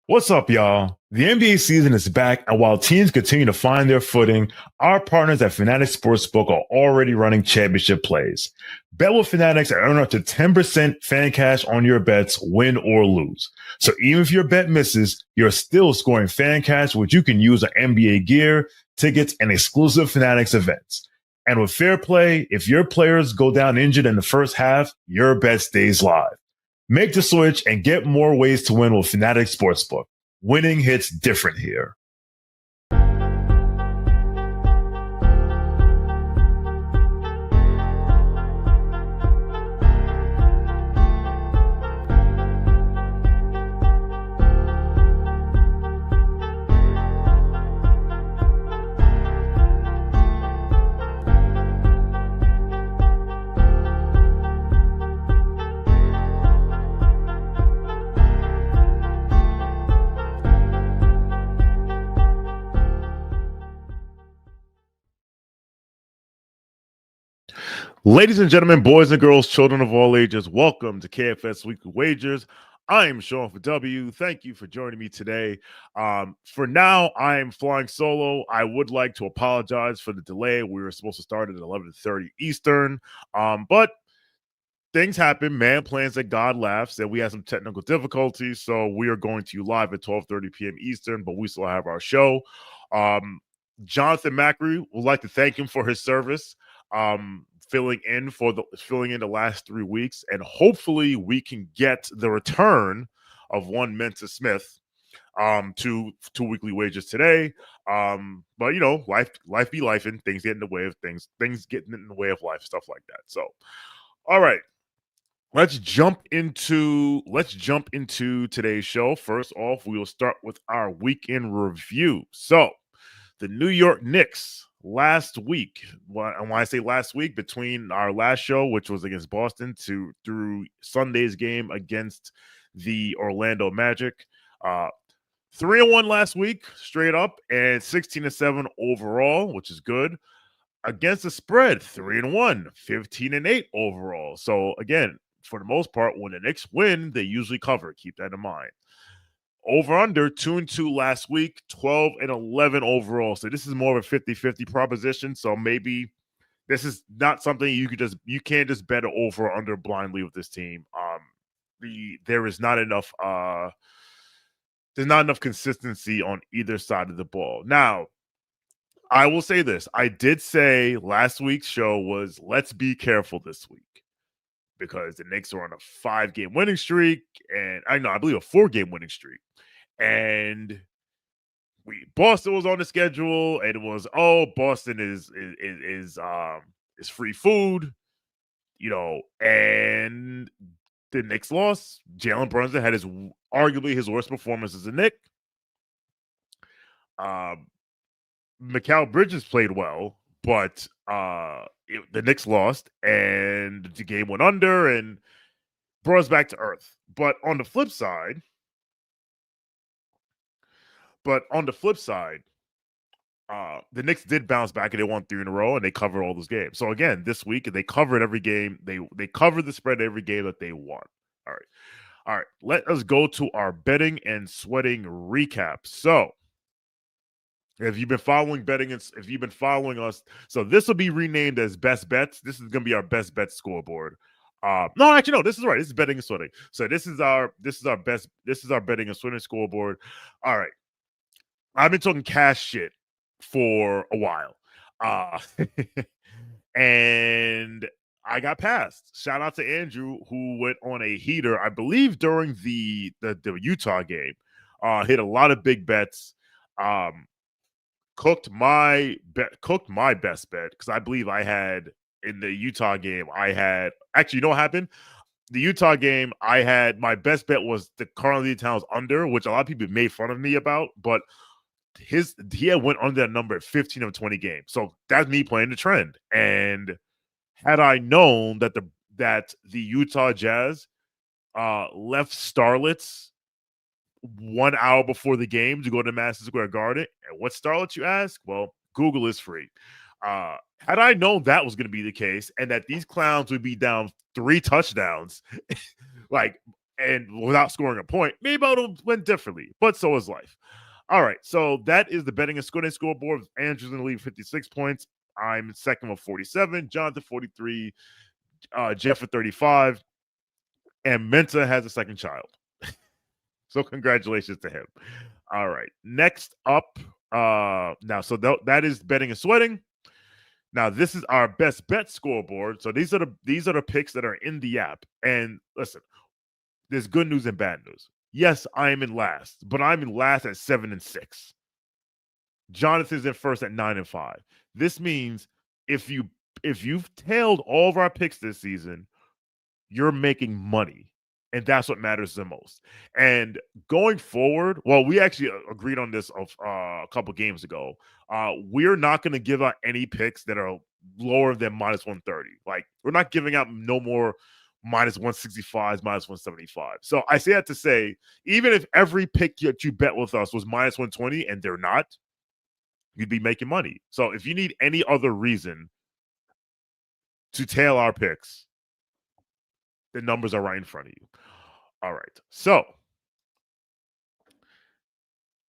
What's up, y'all? The NBA season is back, and while teams continue to find their footing, our partners at FANATICS Sportsbook are already running championship plays. Bet with Fanatics and earn up to 10% fan cash on your bets, win or lose. So even if your bet misses, you're still scoring fan cash, which you can use on NBA gear, tickets, and exclusive Fanatics events. And with fair play, if your players go down injured in the first half, your bet stays live. Make the switch and get more ways to win with FANATICS Sportsbook. Winning hits different here. Ladies and gentlemen, boys and girls, children of all ages, welcome to KFS Weekly Wagers. I am Shawn for W. Thank you for joining me today. For now, I am flying solo. I would like to apologize for the delay. We were supposed to start at 11:30 Eastern, but things happen. Man plans that God laughs, and we had some technical difficulties, so we are going to you live at 12:30 p.m. Eastern, but we still have our show. Jonathan Macri, would like to thank him for his service. Filling in the last 3 weeks, and hopefully we can get the return of one Mensa Smith to Weekly Wagers today. But you know, life be life, and things get in the way of things getting in the way of life, stuff like that. So, all right, let's jump into today's show. First off, we will start with our weekend review. So, the New York Knicks. Last week, and when I say last week, between our last show, which was against Boston, through Sunday's game against the Orlando Magic, 3-1 last week, straight up, and 16-7 overall, which is good. Against the spread, 3-1, 15-8 overall. So again, for the most part, when the Knicks win, they usually cover. Keep that in mind. Over under 2-2 last week, 12-11 overall. So this is more of a 50-50 proposition. So maybe this is not something you can't just bet over or under blindly with this team. There is not enough there's not enough consistency on either side of the ball. Now, I will say this. I did say last week's show was let's be careful this week, because the Knicks are on a 5-game winning streak, and I believe a 4-game winning streak. And Boston was on the schedule, and it was, Boston is free food, you know, and the Knicks lost. Jalen Brunson had arguably his worst performance as a Knick. Mikal Bridges played well, but the Knicks lost, and the game went under, and brought us back to earth. But on the flip side, the Knicks did bounce back, and they won 3 in a row, and they covered all those games. So again, this week they covered every game. They covered the spread every game that they won. All right. Let us go to our betting and sweating recap. So, if you've been following us, so this will be renamed as Best Bets. This is going to be our Best Bet scoreboard. No, actually, no, this is right. This is betting and sweating. So this is our betting and sweating scoreboard. All right. I've been talking cash shit for a while. And I got passed. Shout out to Andrew, who went on a heater, I believe, during the Utah game. Hit a lot of big bets. Cooked my best bet, because I believe I had in the Utah game. Actually, you know what happened? The Utah game, I had my best bet was the Karl-Anthony Towns under, which a lot of people made fun of me about, but he had went under that number at 15 of 20 games. So that's me playing the trend. And had I known that the Utah Jazz left Starlets 1 hour before the game to go to Madison Square Garden, and what Starlets, you ask? Well, Google is free. Had I known that was going to be the case, and that these clowns would be down 3 touchdowns, like and without scoring a point, maybe I would have went differently. But so is life. All right, so that is the betting and scoreboard. Andrew's in the lead, 56 points. I'm second with 47. Jonathan 43. Jeff at 35. And Mensa has a second child. So congratulations to him. All right, next up. Now, so that is betting and sweating. Now, this is our best bet scoreboard. So these are the picks that are in the app. And listen, there's good news and bad news. Yes, I am in last, but I'm in last at 7-6. Jonathan's in first at 9-5. This means if you've tailed all of our picks this season, you're making money. And that's what matters the most. And going forward, well, we actually agreed on this a couple games ago. We're not going to give out any picks that are lower than minus 130. Like, we're not giving out no more minus 165s, minus 175. So I say that to say, even if every pick that you bet with us was minus 120 and they're not, you'd be making money. So if you need any other reason to tail our picks, the numbers are right in front of you. All right. So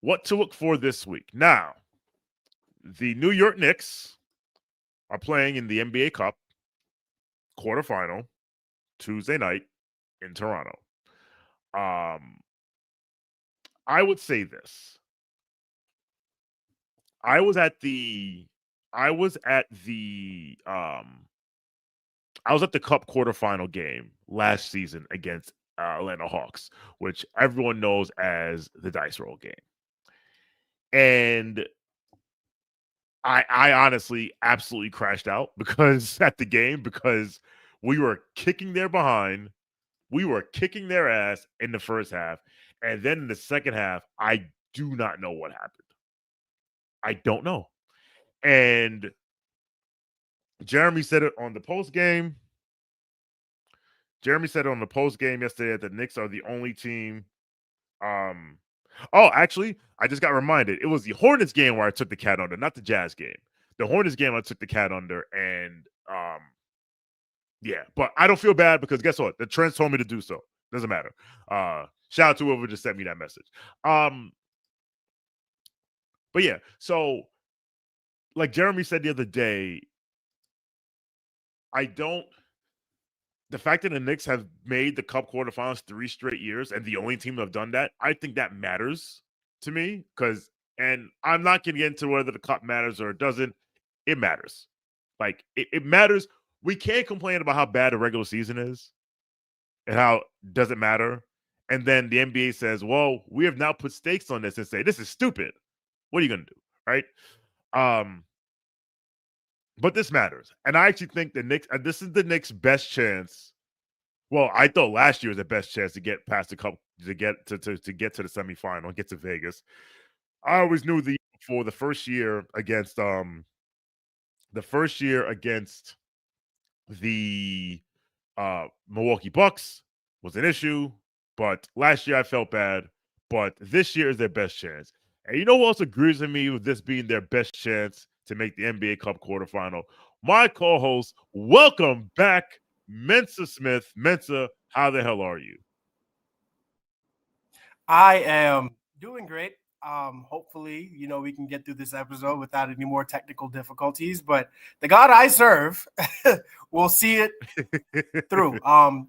what to look for this week? Now, the New York Knicks are playing in the NBA Cup quarterfinal Tuesday night in Toronto. I would say this. I was at the Cup quarterfinal game last season against Atlanta Hawks, which everyone knows as the dice roll game. And I honestly absolutely crashed out at the game because we were kicking their behind. We were kicking their ass in the first half. And then in the second half, I do not know what happened. I don't know. And Jeremy said it on the post game. Yesterday that the Knicks are the only team. Actually, I just got reminded. It was the Hornets game where I took the cat under, not the Jazz game. The Hornets game I took the cat under, and yeah. But I don't feel bad because guess what? The Trends told me to do so. Doesn't matter. Shout out to whoever just sent me that message. But yeah, so like Jeremy said the other day, the fact that the Knicks have made the Cup quarterfinals 3 straight years and the only team that have done that, I think that matters to me and I'm not going to get into whether the Cup matters or it doesn't. It matters. Like, it matters. We can't complain about how bad the regular season is and how it doesn't matter. And then the NBA says, well, we have now put stakes on this and say, this is stupid. What are you going to do? Right? But this matters. And I actually think the Knicks, this is the Knicks' best chance. Well, I thought last year was the best chance to get past the Cup, to get to the semifinal, get to Vegas. I always knew the first year against the Milwaukee Bucks was an issue, but last year I felt bad. But this year is their best chance. And you know who else agrees with me with this being their best chance to make the NBA Cup quarterfinal? My co-host, welcome back, Mensa Smith. Mensa, how the hell are you? I am doing great. Hopefully, we can get through this episode without any more technical difficulties, but the God I serve will see it through.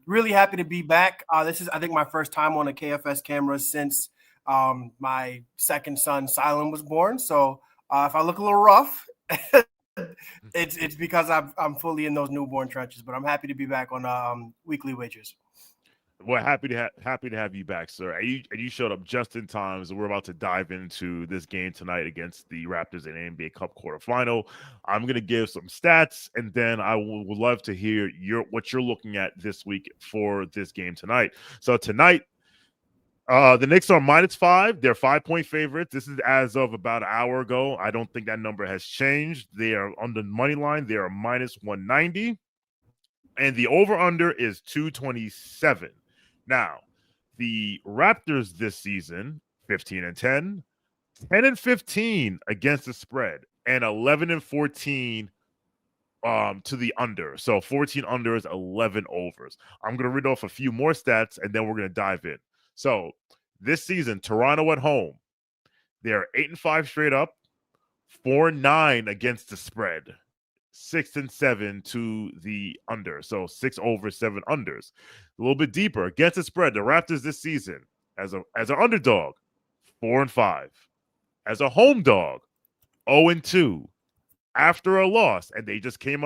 Really happy to be back. This is, I think, my first time on a KFS camera since my second son, Silent, was born. So if I look a little rough, it's because I'm fully in those newborn trenches, but I'm happy to be back on Weekly Wagers. Well, happy to have you back, sir. And you showed up just in time, so we're about to dive into this game tonight against the Raptors in the NBA Cup quarterfinal. I'm going to give some stats, and then I would love to hear what you're looking at this week for this game tonight. So tonight, the Knicks are -5. They're 5-point favorites. This is as of about an hour ago. I don't think that number has changed. They are on the money line. They are -190, and the over/under is 227. Now, the Raptors this season, 15-10, 10-15 against the spread, and 11-14 to the under. So 14 unders, 11 overs. I'm going to read off a few more stats, and then we're going to dive in. So this season, Toronto at home, they're 8-5 straight up, 4-9 against the spread, 6-7 to the under. So 6 overs, 7 unders. A little bit deeper against the spread. The Raptors this season, as an underdog, 4-5. As a home dog, 0-2. After a loss, and they just came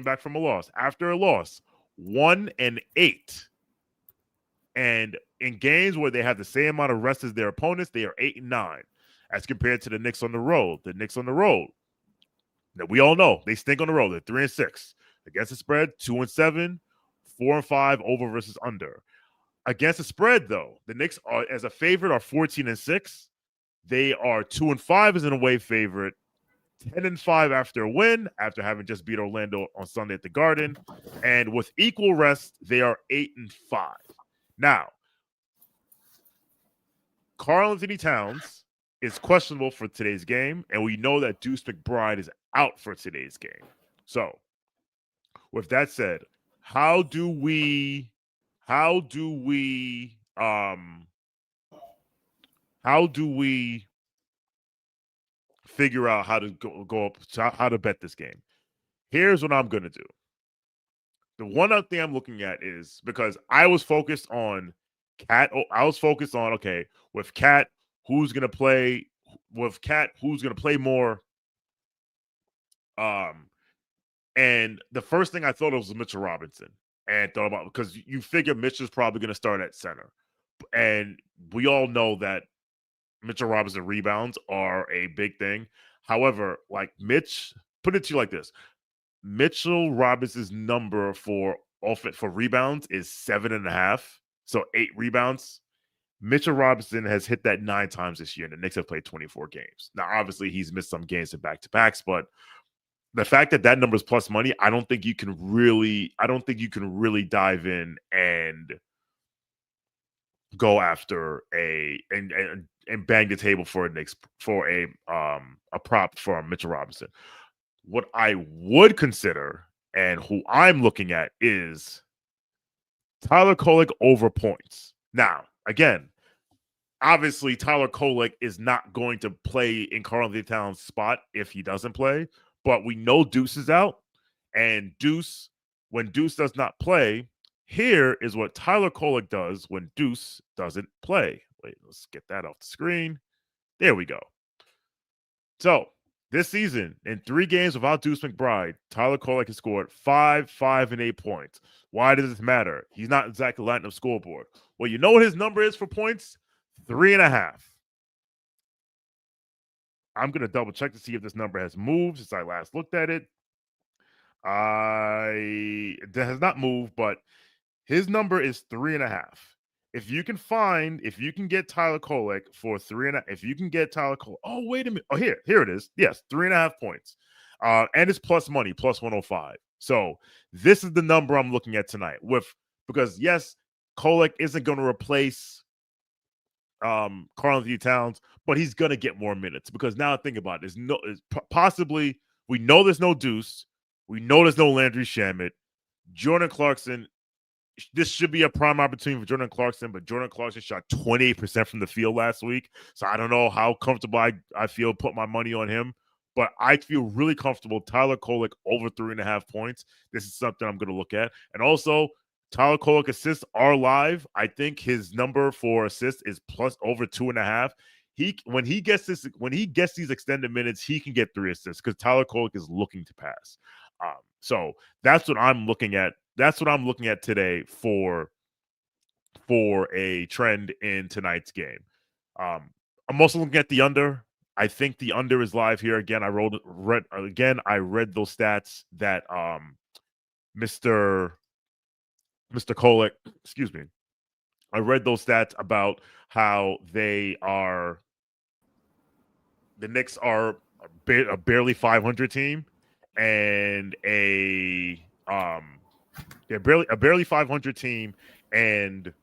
back from a loss. After a loss, 1-8. And in games where they have the same amount of rest as their opponents, they are 8-9. As compared to the Knicks on the road. The Knicks on the road, that we all know, they stink on the road. They're 3-6. Against the spread, 2-7, 4-5 over versus under. Against the spread, though, the Knicks are, as a favorite, are 14-6. They are 2-5 as an away favorite. 10-5 after a win, after having just beat Orlando on Sunday at the Garden. And with equal rest, they are 8-5. Now, Karl-Anthony Towns is questionable for today's game, and we know that Deuce McBride is out for today's game. So, with that said, how do we figure out how to go up, how to bet this game? Here's what I'm going to do. The one other thing I'm looking at is, because I was focused on Cat. I was focused on, okay, with Cat, who's going to play more. And the first thing I thought of was Mitchell Robinson, and thought about, because you figure Mitchell's probably going to start at center, and we all know that Mitchell Robinson rebounds are a big thing. However, like Mitch, put it to you like this: Mitchell Robinson's number for rebounds is 7.5, so 8 rebounds. Mitchell Robinson has hit that 9 times this year, and the Knicks have played 24 games. Now, obviously, he's missed some games in back-to-backs, but the fact that that number is plus money, I don't think you can really dive in and go after and bang the table for a prop for Mitchell Robinson. What I would consider, and who I'm looking at, is Tyler Kolek over points. Now, again, obviously Tyler Kolek is not going to play in Karl-Anthony Towns' spot if he doesn't play, but we know Deuce is out, and when Deuce does not play, here is what Tyler Kolek does when Deuce doesn't play. Wait, let's get that off the screen. There we go. So, this season, in 3 games without Deuce McBride, Tyler Kolek has scored 5, 5, and 8 points. Why does this matter? He's not exactly lighting up scoreboard. Well, you know what his number is for points? 3.5. I'm going to double check to see if this number has moved since I last looked at it. It has not moved, but his number is 3.5. If you can get Tyler Kolek for 3.5, if you can get Tyler Kolek, oh, wait a minute. Oh, here it is. Yes, 3.5 points. And it's plus money, plus 105. So this is the number I'm looking at tonight because yes, Kolek isn't going to replace Karl-Anthony Towns, but he's going to get more minutes, because now think about it. Possibly, we know there's no Deuce. We know there's no Landry Shamet. Jordan Clarkson, this should be a prime opportunity for Jordan Clarkson, but Jordan Clarkson shot 28% from the field last week. So I don't know how comfortable I feel put my money on him, but I feel really comfortable. Tyler Kolek over 3.5 points. This is something I'm going to look at. And also, Tyler Kolek assists are live. I think his number for assists is plus over 2.5. When he gets these extended minutes, he can get 3 assists because Tyler Kolek is looking to pass. So that's what I'm looking at. That's what I'm looking at today for a trend in tonight's game. I'm also looking at the under. I think the under is live here. Again, I read those stats that Mr. Kolek, excuse me. I read those stats about how the Knicks are a barely 500 team, and they're barely 500 team, and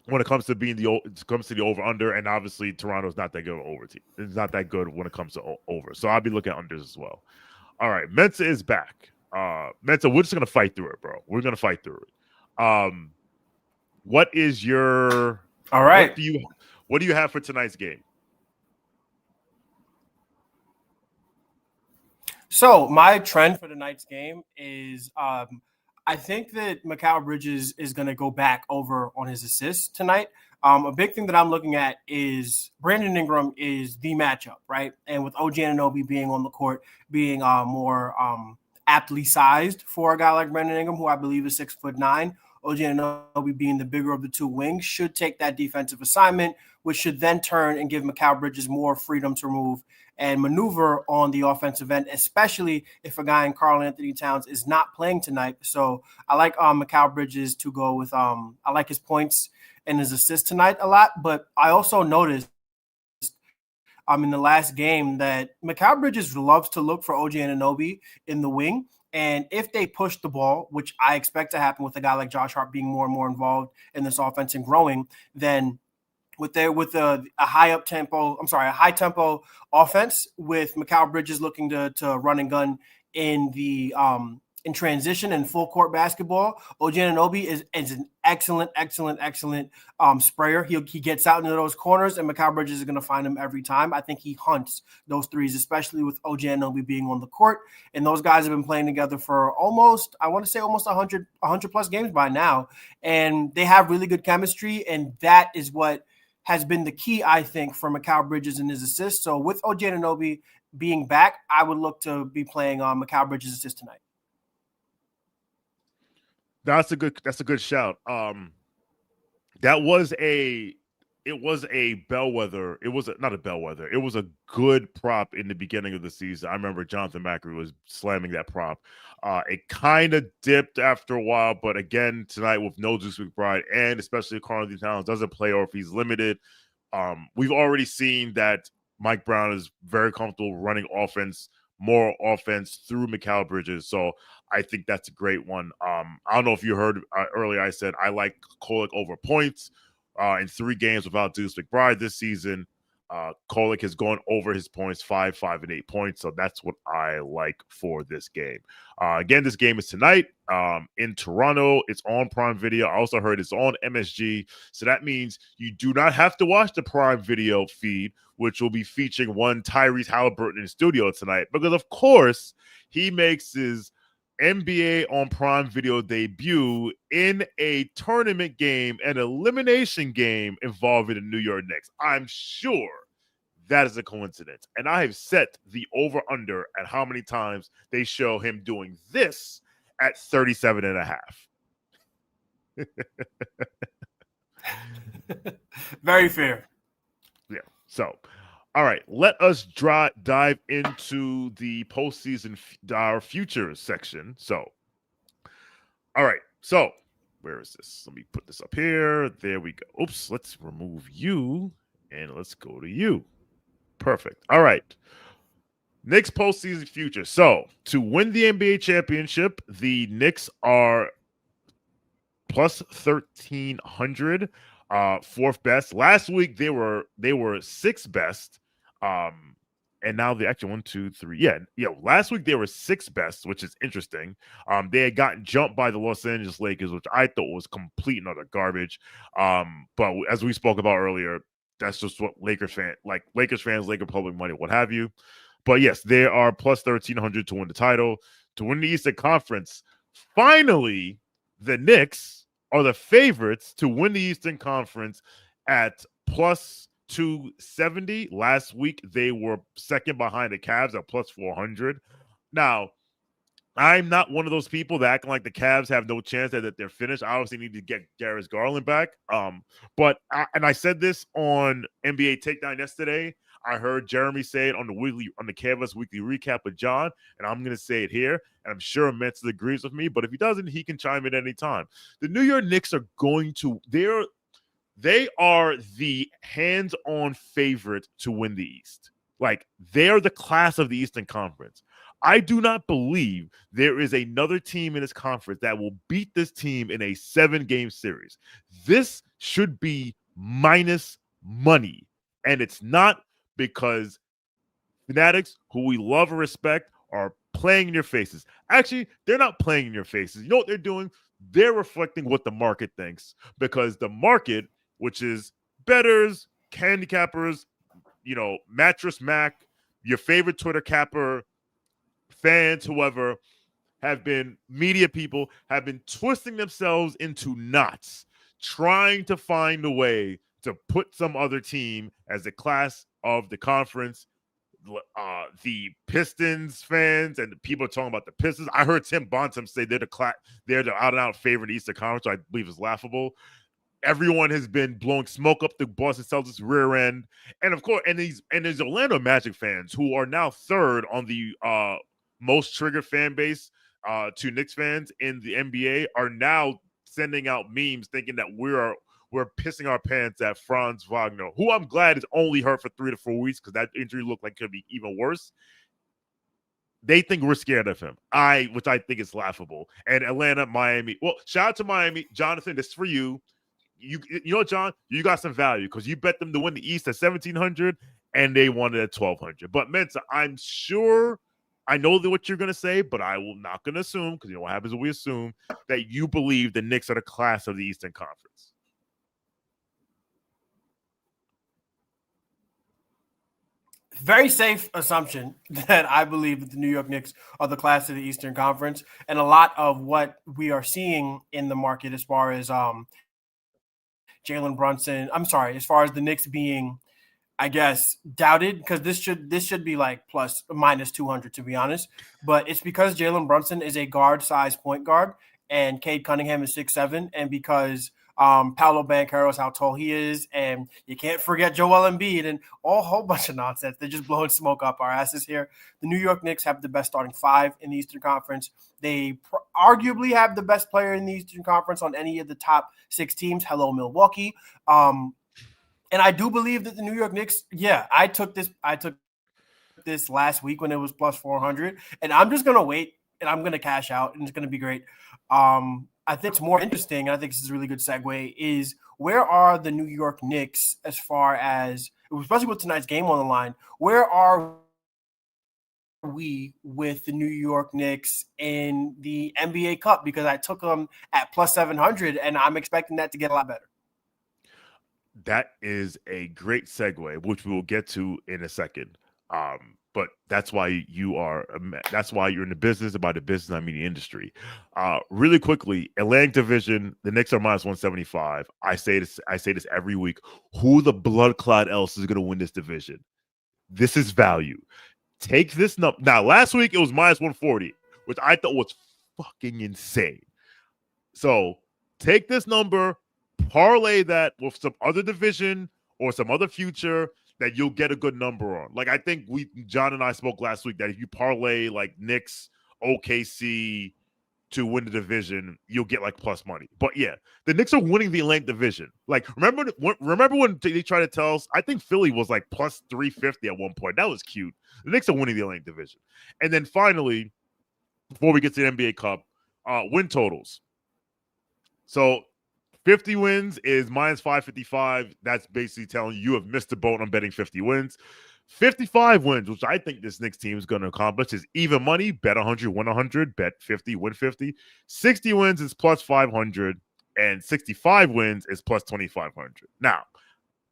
when it comes to the over under, and obviously Toronto's not that good over team. It's not that good when it comes to over. So I'll be looking at unders as well. All right, Mensa is back. Mensa, we're just gonna fight through it, bro. We're gonna fight through it. What is your all right? What do you have for tonight's game? So my trend for tonight's game is I think that Mikal Bridges is going to go back over on his assists tonight. A big thing that I'm looking at is Brandon Ingram is the matchup, right? And with OG Anunoby being on the court, being more aptly sized for a guy like Brandon Ingram, who I believe is 6'9", OG Anunoby being the bigger of the two wings, should take that defensive assignment, which should then turn and give Mikal Bridges more freedom to move and maneuver on the offensive end, especially if a guy in Karl-Anthony Towns is not playing tonight. So I like Mikal Bridges to go with I like his points and his assists tonight a lot. But I also noticed in the last game that Mikal Bridges loves to look for OG Anunoby in the wing. And if they push the ball, which I expect to happen with a guy like Josh Hart being more and more involved in this offense and growing, then with a high tempo offense with Mikal Bridges looking to run and gun in the in transition and full court basketball, OG Anunoby is an excellent sprayer. He gets out into those corners, and Mikal Bridges is going to find him every time. I think he hunts those threes, especially with OG Anunoby being on the court. And those guys have been playing together for almost 100 plus games by now, and they have really good chemistry. And that is what has been the key, I think, for Mikal Bridges and his assists. So with OG Anunoby being back, I would look to be playing Mikal Bridges' assist tonight. That's a good shout. That was a bellwether. It was not a bellwether. It was a good prop in the beginning of the season. I remember Jonathan Macri was slamming that prop. It kind of dipped after a while, but again, tonight with no Deuce McBride and especially Karl-Anthony Towns doesn't play or if he's limited, we've already seen that Mike Brown is very comfortable running more offense through Mikal Bridges. So I think that's a great one. I don't know if you heard earlier, I said I like Kolek over points in 3 games without Deuce McBride this season. Kolek has gone over his points, 5, and 8 points. So that's what I like for this game. Again, this game is tonight in Toronto. It's on Prime Video. I also heard it's on MSG. So that means you do not have to watch the Prime Video feed, which will be featuring one Tyrese Halliburton in the studio tonight. Because, of course, he makes his NBA on Prime Video debut in a tournament game, an elimination game involving the New York Knicks. I'm sure that is a coincidence. And I have set the over-under at how many times they show him doing this at 37.5. Very fair. Yeah. So, all right, let us dive into the postseason futures section. So, all right, so where is this? Let me put this up here. There we go. Oops, let's remove you and let's go to you. Perfect. All right. Knicks postseason future. So, to win the NBA championship, the Knicks are plus 1,300. Fourth best. Last week they were 6th best. And now they actually 1, 2, 3. Yeah. Last week they were 6th best, which is interesting. They had gotten jumped by the Los Angeles Lakers, which I thought was complete and utter garbage. But as we spoke about earlier, that's just what Lakers fans, Laker public money, what have you. But yes, they are plus 1,300 to win the title, to win the Eastern Conference. Finally, the Knicks are the favorites to win the Eastern Conference at plus 270. Last week, they were second behind the Cavs at plus 400. Now, I'm not one of those people that acting like the Cavs have no chance that they're finished. I obviously need to get Darius Garland back. But I said this on NBA Takedown yesterday. I heard Jeremy say it on the KFS Weekly Recap with John, and I'm going to say it here. And I'm sure Mensa agrees with me, but if he doesn't, he can chime in anytime. The New York Knicks are going to they are the hands-on favorite to win the East. Like, they are the class of the Eastern Conference. I do not believe there is another team in this conference that will beat this team in a 7-game series. This should be minus money. And it's not, because Fanatics, who we love and respect, are playing in your faces. Actually, they're not playing in your faces. You know what they're doing? They're reflecting what the market thinks, because the market, which is bettors, handicappers, Mattress Mac, your favorite Twitter capper, fans, whoever, media people have been twisting themselves into knots, trying to find a way to put some other team as the class of the conference. The Pistons fans and the people are talking about the Pistons. I heard Tim Bontemps say they're the out-and-out favorite in the Eastern Conference, which I believe is laughable. Everyone has been blowing smoke up the Boston Celtics rear end. And of course, and there's Orlando Magic fans who are now third on the most triggered fan base to Knicks fans in the NBA, are now sending out memes thinking that we're pissing our pants at Franz Wagner, who I'm glad is only hurt for 3 to 4 weeks, because that injury looked like it could be even worse. They think we're scared of him, which I think is laughable. And Atlanta, Miami. Well, shout out to Miami. Jonathan, this is for you. You know, John, you got some value because you bet them to win the East at 1,700 and they won it at 1,200. But Mensa, I'm sure I know what you're going to say, but I will not going to assume, because you know what happens when we assume, that you believe the Knicks are the class of the Eastern Conference. Very safe assumption that I believe that the New York Knicks are the class of the Eastern Conference. And a lot of what we are seeing in the market as far as Jalen Brunson, as far as the Knicks being, I guess, doubted, because this should be like plus minus 200, to be honest. But it's because Jalen Brunson is a guard-sized point guard and Cade Cunningham is 6'7", and because Paolo Banchero is how tall he is, and you can't forget Joel Embiid, and a whole bunch of nonsense. They're just blowing smoke up our asses here. The New York Knicks have the best starting five in the Eastern Conference. They arguably have the best player in the Eastern Conference on any of the top 6 teams. Hello, Milwaukee. And I do believe that the New York Knicks, I took this last week when it was plus 400, and I'm just going to wait, and I'm going to cash out, and it's going to be great. I think it's more interesting, and I think this is a really good segue, is where are the New York Knicks as far as, especially with tonight's game on the line, where are we with the New York Knicks in the NBA Cup? Because I took them at plus 700, and I'm expecting that to get a lot better. That is a great segue, which we will get to in a second. But that's why you're in the business. About the business, I mean the industry. Really quickly, Atlantic Division, the Knicks are minus 175. I say this every week. Who the blood clot else is going to win this division? This is value. Take this number. Now, last week it was minus 140, which I thought was fucking insane. So take this number, parlay that with some other division or some other future that you'll get a good number on. Like, I think John and I spoke last week that if you parlay like Knicks, OKC to win the division, you'll get like plus money. But yeah, the Knicks are winning the Atlantic Division. Like, remember when they tried to tell us? I think Philly was like plus 350 at one point. That was cute. The Knicks are winning the Atlantic Division. And then finally, before we get to the NBA Cup, win totals. So 50 wins is minus 555. That's basically telling you have missed the boat on betting 50 wins. 55 wins, which I think this Knicks team is going to accomplish, is even money. Bet 100, win 100. Bet 50, win 50. 60 wins is plus 500. And 65 wins is plus 2,500. Now,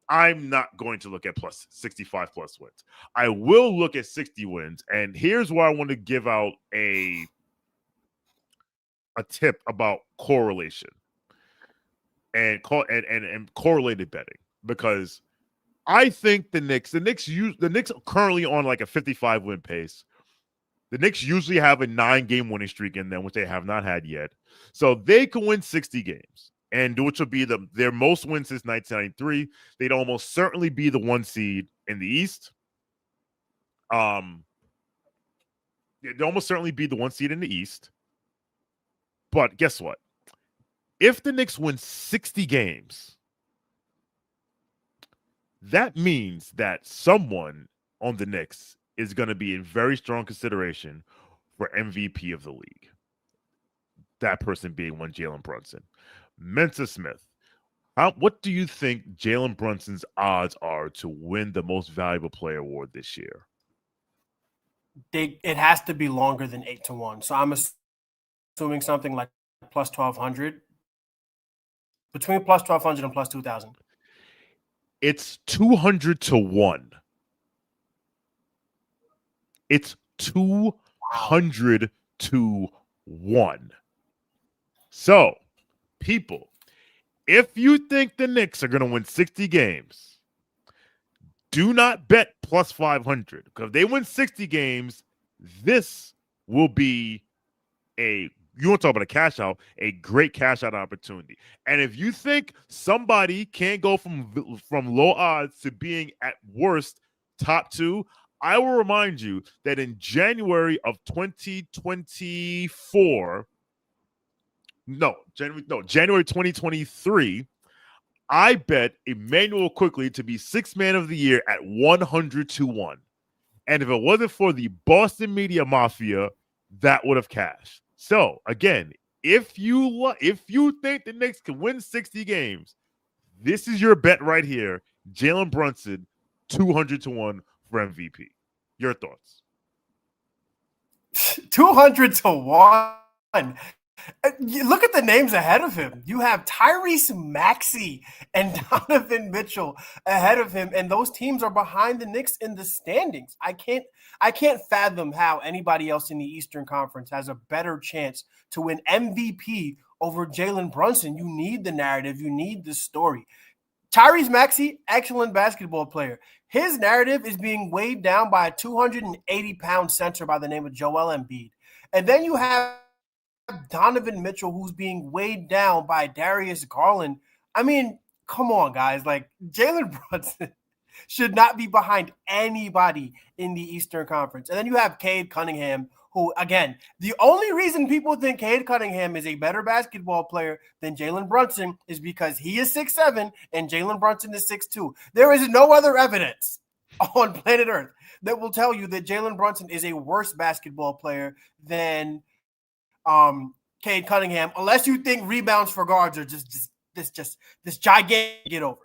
I'm not going to look at plus 65 plus wins. I will look at 60 wins. And here's where I want to give out a tip about correlation. And correlated betting, because I think the Knicks are currently on like a 55 win pace. The Knicks usually have a 9-game winning streak in them, which they have not had yet. So they can win 60 games, and which will be their most wins since 1993. They'd almost certainly be the 1 seed in the East. They'd almost certainly be the 1 seed in the East. But guess what? If the Knicks win 60 games, that means that someone on the Knicks is going to be in very strong consideration for MVP of the league. That person being one Jalen Brunson. Mensa Smith, what do you think Jalen Brunson's odds are to win the Most Valuable Player award this year? it has to be longer than 8-1. So I'm assuming something like plus 1,200, between plus 1,200 and plus 2,000. It's 200 to 1. It's 200 to 1. So, people, if you think the Knicks are going to win 60 games, do not bet plus 500. Because if they win 60 games, this will be you want to talk about a cash out, a great cash out opportunity. And if you think somebody can't go from low odds to being at worst top 2, I will remind you that in January 2023, I bet Emmanuel Quickly to be Sixth Man of the Year at 100 to 1. And if it wasn't for the Boston Media Mafia, that would have cashed. So, again, if you think the Knicks can win 60 games, this is your bet right here. Jalen Brunson, 200 to 1 for MVP. Your thoughts? 200 to 1. Look at the names ahead of him. You have Tyrese Maxey and Donovan Mitchell ahead of him, and those teams are behind the Knicks in the standings. I can't fathom how anybody else in the Eastern Conference has a better chance to win MVP over Jalen Brunson. You need the narrative. You need the story. Tyrese Maxey, excellent basketball player. His narrative is being weighed down by a 280-pound center by the name of Joel Embiid. And then you have Donovan Mitchell, who's being weighed down by Darius Garland. I mean, come on, guys. Like, Jalen Brunson should not be behind anybody in the Eastern Conference. And then you have Cade Cunningham, who, again, the only reason people think Cade Cunningham is a better basketball player than Jalen Brunson is because he is 6'7" and Jalen Brunson is 6'2". There is no other evidence on planet Earth that will tell you that Jalen Brunson is a worse basketball player than Cade Cunningham, unless you think rebounds for guards are just this gigantic get over.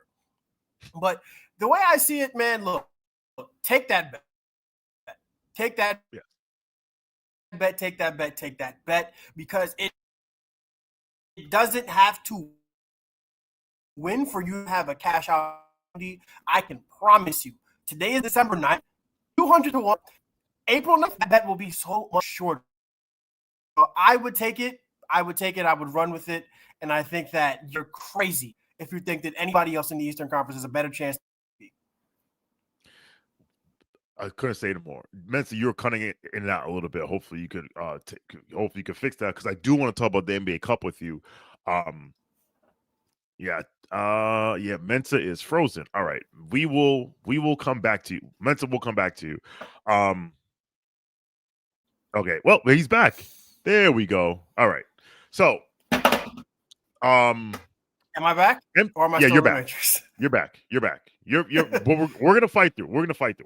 But the way I see it, man, look, take that bet. Take that bet, take that bet, because it doesn't have to win for you to have a cash out. I can promise you, today is December 9th, 200 to 1. April 9th, that bet will be so much shorter. I would take it. I would run with it. And I think that you're crazy if you think that anybody else in the Eastern Conference has a better chance. I couldn't say it more. Mensa, you're cutting it in and out a little bit. Hopefully you could hopefully you could fix that, because I do want to talk about the NBA Cup with you. Mensa is frozen. All right. We will come back to you. Mensa will come back to you. Okay. Well, he's back. There we go. All right. So, am I back? Or am I still you're back. You're back. You're we're gonna fight through. We're gonna fight through.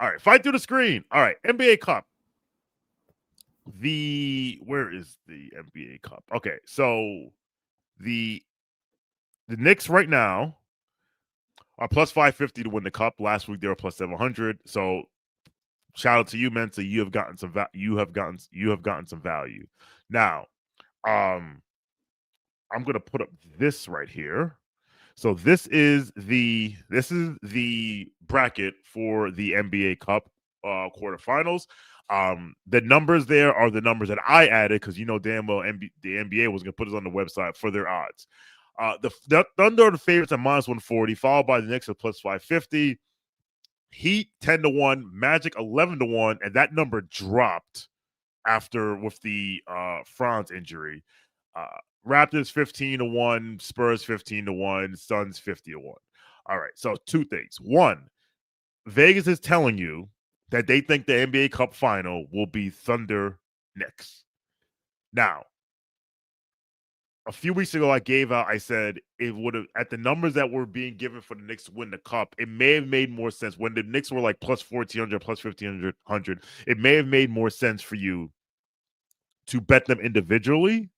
All right, fight through the screen. All right, NBA Cup. Where is the NBA Cup? Okay, so the Knicks right now are plus 550 to win the cup. Last week they were plus 700. So shout out to you, Mensa. You have gotten some some value. Now, I'm gonna put up this right here. So this is the bracket for the NBA Cup quarterfinals. The numbers there are the numbers that I added, because you know damn well the NBA was gonna put us on the website for their odds. The Thunder are the favorites at minus 140, followed by the Knicks at plus 550. Heat 10 to 1, Magic 11 to 1, and that number dropped after with the Franz injury. Raptors 15 to 1, Spurs 15 to 1, Suns 50 to 1. All right, so two things. One, Vegas is telling you that they think the NBA Cup final will be Thunder Knicks. Now, a few weeks ago, I said it would have, at the numbers that were being given for the Knicks to win the cup, it may have made more sense when the Knicks were like plus 1,400, plus 1,500. It may have made more sense for you to bet them individually,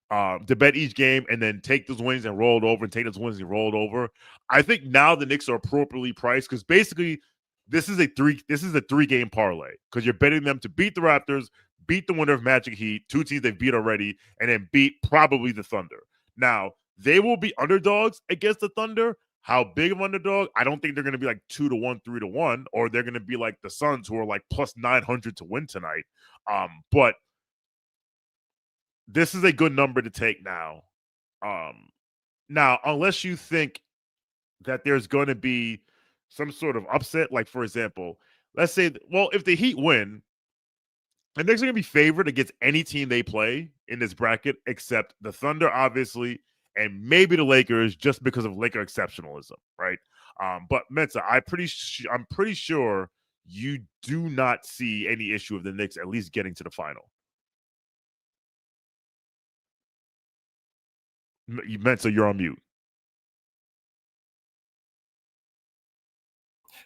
to bet each game and then take those wins and roll it over, and take those wins and roll it over. I think now the Knicks are appropriately priced, because basically this is a three-game parlay because you're betting them to beat the Raptors, beat the winner of Magic Heat, two teams they've beat already, and then beat probably the Thunder. Now, they will be underdogs against the Thunder. How big of underdog? I don't think they're going to be like 2-1, 3-1, or they're going to be like the Suns who are like plus 900 to win tonight. But this is a good number to take now. Now, unless you think that there's going to be some sort of upset, like for example, let's say, well, if the Heat win, and they're going to be favored against any team they play in this bracket, except the Thunder, obviously, and maybe the Lakers, just because of Laker exceptionalism, right? But Mensa, I'm pretty sure you do not see any issue of the Knicks at least getting to the final. Mensa, you're on mute.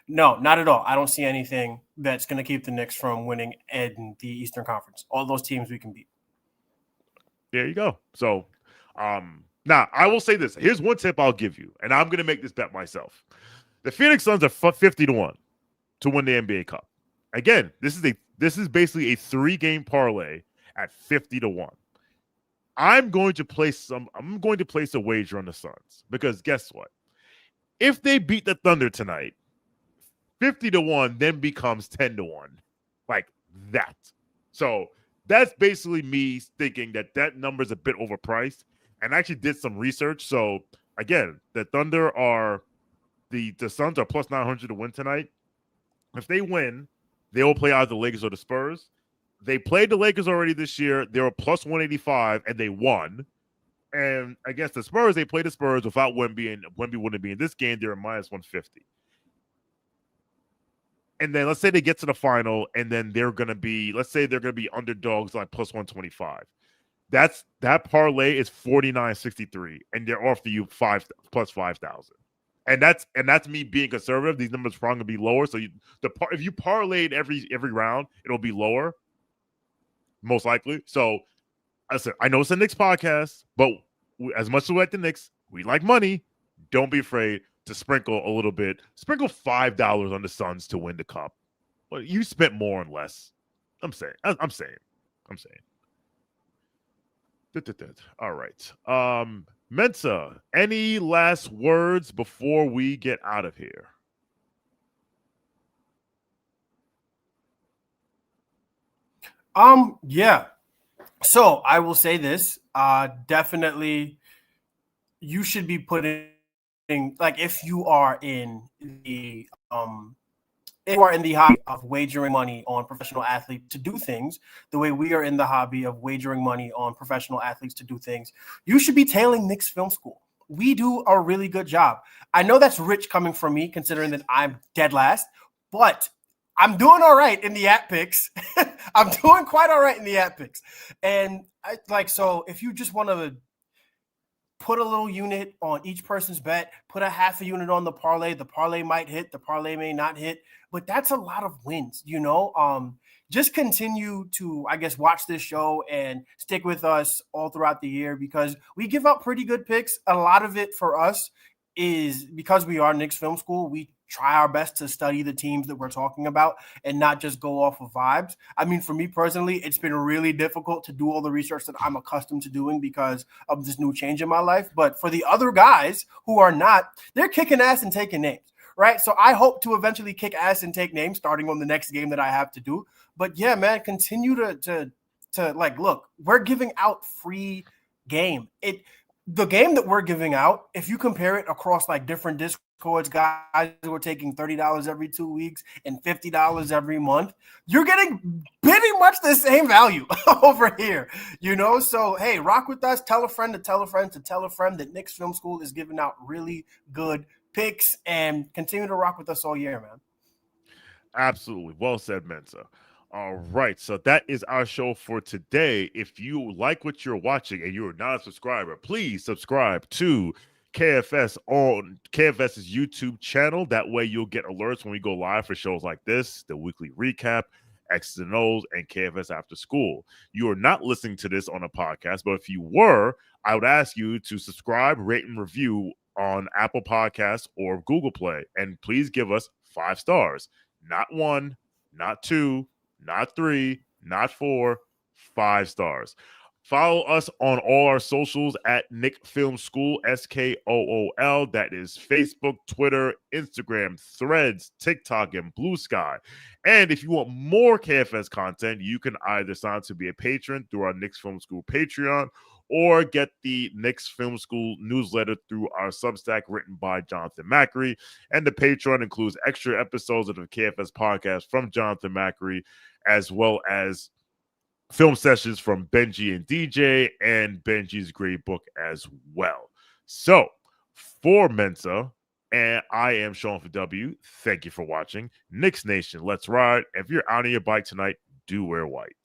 No, not at all. I don't see anything that's going to keep the Knicks from winning in the Eastern Conference. All those teams we can beat. There you go. So, now I will say this. Here's one tip I'll give you, and I'm going to make this bet myself. The Phoenix Suns are 50-1 to win the NBA Cup. Again, this is basically a 3-game parlay at 50-1. I'm going to place a wager on the Suns because guess what? If they beat the Thunder tonight, 50-1 then becomes 10-1, like that. So that's basically me thinking that number is a bit overpriced, and I actually did some research. So again, the Thunder are the Suns are plus 900 to win tonight. If they win, they will play either the Lakers or the Spurs. They played the Lakers already this year. They were plus 185, and they won. And against the Spurs, they played the Spurs without Wemby, and Wemby wouldn't be in this game. They're minus 150. And then let's say they get to the final, and then they're going to be underdogs like plus 125. That parlay is 49.63, and they're offering you plus 5,000. And that's me being conservative. These numbers are probably going to be lower. So if you parlayed every round, it'll be lower, most likely. So I know it's a Knicks podcast, but as much as we like the Knicks, we like money. Don't be afraid to sprinkle a little bit. Sprinkle $5 on the Suns to win the cup. Well, you spent more and less. I'm saying. All right. Mensa, any last words before we get out of here? Yeah. So I will say this. Definitely, you should be putting, like, if you are in the hobby of wagering money on professional athletes to do things the way we are in the hobby of wagering money on professional athletes to do things, you should be tailing Knicks Film School. We do a really good job. I know that's rich coming from me, considering that I'm dead last, but I'm doing all right in the app picks. I'm doing quite all right in the app picks. And so if you just want to put a little unit on each person's bet, put a half a unit on the parlay might hit, the parlay may not hit, but that's a lot of wins, just continue to, I guess, watch this show and stick with us all throughout the year because we give out pretty good picks. A lot of it for us is because we are Knicks Film School. We try our best to study the teams that we're talking about and not just go off of vibes. I mean, for me personally, it's been really difficult to do all the research that I'm accustomed to doing because of this new change in my life. But for the other guys who are not, they're kicking ass and taking names, right? So I hope to eventually kick ass and take names starting on the next game that I have to do. But yeah, man, continue to look, we're giving out free game. The game that we're giving out, if you compare it across like different Discords, guys who are taking $30 every 2 weeks and $50 every month, you're getting pretty much the same value over here, So, hey, rock with us. Tell a friend to tell a friend to tell a friend that Knicks Film School is giving out really good picks and continue to rock with us all year, man. Absolutely. Well said, Mensa. All right, so that is our show for today. If you like what you're watching and you're not a subscriber, please subscribe to KFS on KFS's YouTube channel. That way you'll get alerts when we go live for shows like this, the weekly recap, X's and O's, and KFS After School. You are not listening to this on a podcast, but if you were, I would ask you to subscribe, rate, and review on Apple Podcasts or Google Play, and please give us 5 stars. Not 1, not 2, not 3, not 4, 5 stars. Follow us on all our socials at Knicks Film School, SKOOL. That is Facebook, Twitter, Instagram, Threads, TikTok, and Blue Sky. And if you want more KFS content, you can either sign up to be a patron through our Knicks Film School Patreon or get the Knicks Film School newsletter through our Substack written by Jonathan Macri. And the Patreon includes extra episodes of the KFS podcast from Jonathan Macri, as well as film sessions from Benji and DJ and Benji's great book as well. So for Mensa, and I am Shawn for W. Thank you for watching. Knicks Nation, let's ride. If you're out on your bike tonight, do wear white.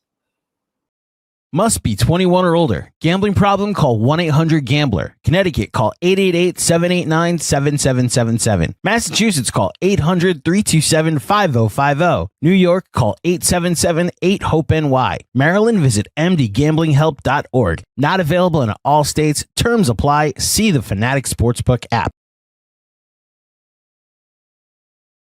Must be 21 or older. Gambling problem? Call 1-800-GAMBLER. Connecticut, call 888-789-7777. Massachusetts, call 800-327-5050. New York, call 877-8-HOPE-NY. Maryland, visit mdgamblinghelp.org. Not available in all states. Terms apply. See the FANATICS Sportsbook app.